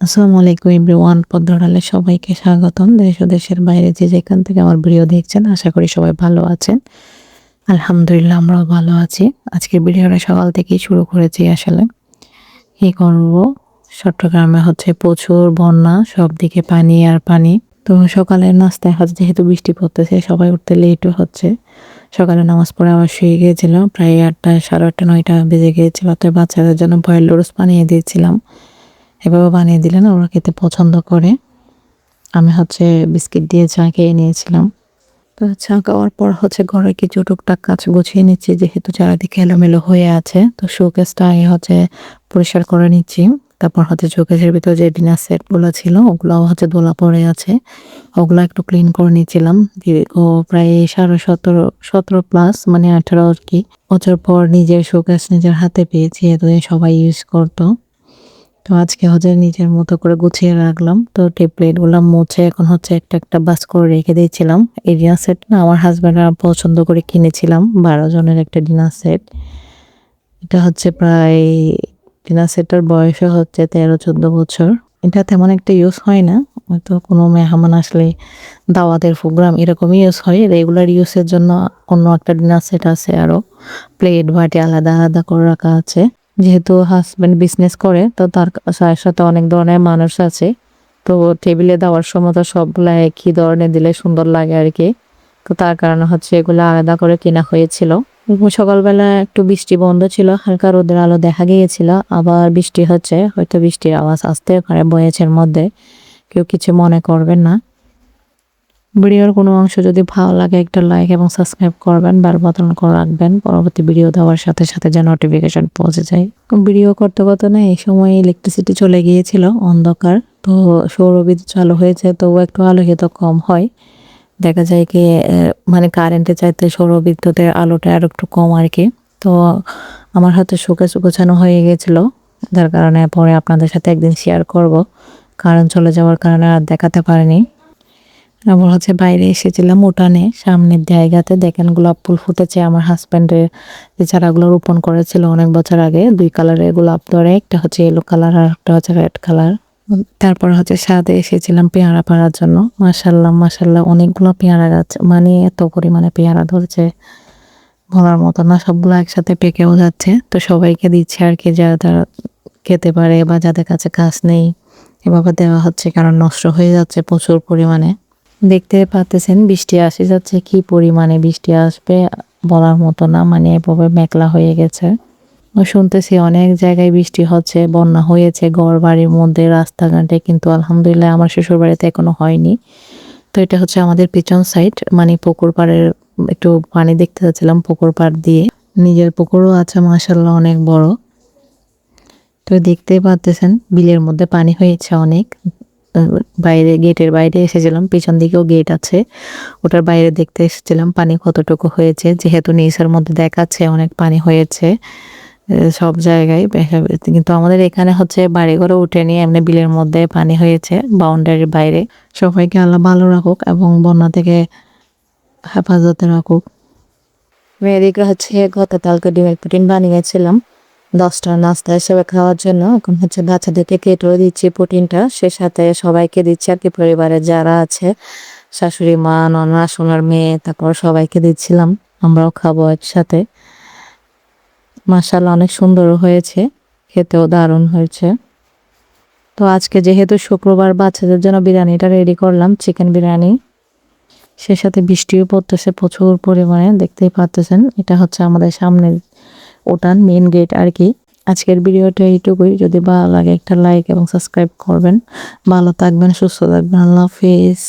আসসালামু আলাইকুম এভরিওয়ান, পদ্মডালে সবাইকে স্বাগতম। দেশ ও দেশের বাইরে যে যেখান থেকে আমার ভিডিও দেখছেন, আশা করি সবাই ভালো আছেন। আলহামদুলিল্লাহ, আমরাও ভালো আছি। আজকের ভিডিওটা সকাল থেকেই শুরু করেছি। আসলে কি করব, চট্টগ্রামে হচ্ছে প্রচুর বন্যা, সব দিকে পানি আর পানি। তো সকালের নাস্তায় হচ্ছে, যেহেতু বৃষ্টি পড়তেছে, সবাই উঠতে লেটও হচ্ছে। সকালে নামাজ পড়ে আবার শুয়ে গিয়েছিল, প্রায় 8টা, সাড়ে 8টা, 9টা বেজে গিয়েছিল। তো বাচ্চাদের জন্য বয়েল ওটস বানিয়ে দিয়েছিলাম। এভাবে বানিয়ে দিলে না ওরা খেতে পছন্দ করে। আমি হচ্ছে বিস্কিট দিয়ে চা খেয়ে নিয়েছিলাম। তো চা খাওয়ার পর হচ্ছে ঘরে কিছু টুকটাক কাজ গুছিয়ে নিচ্ছি, যেহেতু চারিদিকে এলোমেলো হয়ে আছে। তো শোকেসটা আগে হচ্ছে পরিষ্কার করে নিচ্ছি। তারপর হচ্ছে শোকেসের ভিতর যে ডিনার সেটগুলো ছিল, ওগুলোও হচ্ছে দোলা পড়ে আছে, ওগুলো একটু ক্লিন করে নিচ্ছিলাম। দীর্ঘ প্রায় 17 প্লাস, মানে 18 আর কি বছর পর নিজের শোকেস নিজের হাতে পেয়েছি। এতদিন সবাই ইউজ করতো, তো আজকে হচ্ছে নিজের মতো করে গুছিয়ে রাখলাম। তো টেমপ্লেট গুলো মুছে এখন হচ্ছে একটা একটা বাস করে রেখে দিয়েছিলাম। এই ডিনার সেট না আমার হাজব্যান্ড পছন্দ করে কিনেছিলাম, 12 জনের একটা ডিনার সেট। এটা হচ্ছে প্রায়, ডিনার সেটটার বয়সও হচ্ছে 13-14 বছর। এটা তেমন একটা ইউজ হয় না, হয়তো কোনো মেহমান আসলে, দাওয়াতের প্রোগ্রাম এরকমই ইউজ হয়। রেগুলার ইউজের জন্য অন্য একটা ডিনার সেট আছে, আরও প্লেট বাটি আলাদা আলাদা করে রাখা আছে। যেহেতু হাজব্যান্ড বিজনেস করে, তো তার সাথে অনেক ধরনের মানুষ আছে। তো টেবিলে দেওয়ার সময় তো সবগুলা একই ধরনের দিলে সুন্দর লাগে আর কি। তো তার কারণে হচ্ছে এগুলো আলাদা করে কেনা হয়েছিল। সকালবেলা একটু বৃষ্টি বন্ধ ছিল, হালকা রোদের আলো দেখা গিয়েছিল। আবার বৃষ্টি হচ্ছে, হয়তো বৃষ্টির আওয়াজ আসতে পারে ভয়েসের মধ্যে, কেউ কিছু মনে করবেন না। ভিডিওর কোনো অংশ যদি ভালো লাগে একটা লাইক এবং সাবস্ক্রাইব করবেন, বেল বাটন করে রাখবেন, পরবর্তী ভিডিও দেওয়ার সাথে সাথে যেন নোটিফিকেশন পৌঁছে যায়। ভিডিও করতে করতে না এই সময় ইলেকট্রিসিটি চলে গিয়েছিল, অন্ধকার। তো সৌরবিদ্যুৎ চালু হয়েছে, তো একটু আলোকিত কম হয়, দেখা যায় কি মানে কারেন্টের চাইতে সৌরবিদ্যুতের আলোটা আর একটু কম আর কি। তো আমার হাতে শোকেস গোছানো হয়ে গেছিল, যার কারণে পরে আপনাদের সাথে একদিন শেয়ার করব। কারেন্ট চলে যাওয়ার কারণে আর দেখাতে পারিনি। আবার হচ্ছে বাইরে এসেছিলাম উঠানে, সামনের জায়গাতে দেখেন গোলাপ ফুল ফুটেছে। আমার হাজব্যান্ডের যে চারাগুলো রোপণ করেছিল অনেক বছর আগে, 2 কালারের গোলাপ ধরে, একটা হচ্ছে ইয়েলো কালার আর একটা হচ্ছে রেড কালার। তারপর হচ্ছে ছাদে এসেছিলাম পেয়ারা পাড়ার জন্য। মাশাল্লাহ মাশাল্লাহ, অনেকগুলো পেয়ারা গাছ, মানে এত পরিমাণে পেয়ারা ধরেছে বলার মতো না। সবগুলো একসাথে পেকেও যাচ্ছে, তো সবাইকে দিচ্ছে আর কি, যারা খেতে পারে বা যাদের কাছে গাছ নেই, এভাবে দেওয়া হচ্ছে, কারণ নষ্ট হয়ে যাচ্ছে প্রচুর পরিমাণে। দেখতে পাচ্ছেন বৃষ্টি আসে যাচ্ছে, কি পরিমাণে বৃষ্টি আসবে বলার মতো না, মানে এভাবে মেঘলা হয়ে গেছে। শুনতেছি অনেক জায়গায় বৃষ্টি হচ্ছে, বন্যা হয়েছে ঘর বাড়ির মধ্যে, রাস্তাঘাটে, কিন্তু আলহামদুলিল্লাহ আমার শ্বশুর বাড়িতে এখনো হয়নি। তো এটা হচ্ছে আমাদের পিছন সাইড, মানে পুকুর পাড়ের একটু পানি দেখতে যাচ্ছিলাম পুকুর পাড় দিয়ে। নিজের পুকুরও আছে মাশাল্লাহ, অনেক বড়। তো দেখতেই পাচ্ছেন বিলের মধ্যে পানি হয়েছে অনেক। বাইরে, গেটের বাইরে এসেছিলাম, পিছন দিকেও গেট আছে, ওটার বাইরে দেখতে এসেছিলাম পানি কতটুকু হয়েছে। যেহেতু নিচের মধ্যে দেখাচ্ছে অনেক পানি হয়েছে সব জায়গায়, কিন্তু আমাদের এখানে হচ্ছে বাড়িঘরে উঠেনি, এমনি বিলের মধ্যে পানি হয়েছে বাউন্ডারির বাইরে। সবাইকে আল্লাহ ভালো রাখুক এবং বন্যা থেকে হেফাজতে রাখুক। এদিকে হচ্ছে গতকালকে ডিমের পুডিং বানিয়েছিলাম 10টা নাস্তা হিসেবে খাওয়ার জন্য। এখন হচ্ছে বাচ্চাদেরকে কেটেও দিচ্ছি পুডিংটা, সে সাথে সবাইকে দিচ্ছি আর কি, পরিবারের যারা আছে, শাশুড়ি মা, ননা, সোনার মেয়ে, তারপর সবাইকে দিচ্ছিলাম, আমরাও খাবো একসাথে। মাশাআল্লাহ অনেক সুন্দর হয়েছে, খেতেও দারুণ হয়েছে। তো আজকে যেহেতু শুক্রবার, বাচ্চাদের জন্য বিরিয়ানিটা রেডি করলাম, চিকেন বিরিয়ানি। সে সাথে বৃষ্টিও পড়তেছে প্রচুর পরিমাণে, দেখতেই পাচ্ছেন। এটা হচ্ছে আমাদের সামনের উঠান, মেইন গেট আর কি। আজকের ভিডিওটা এইটুকুই, যদি ভালো লাগে একটা লাইক এবং সাবস্ক্রাইব করবেন। ভালো থাকবেন, সুস্থ থাকবেন, আল্লাহ হাফেজ।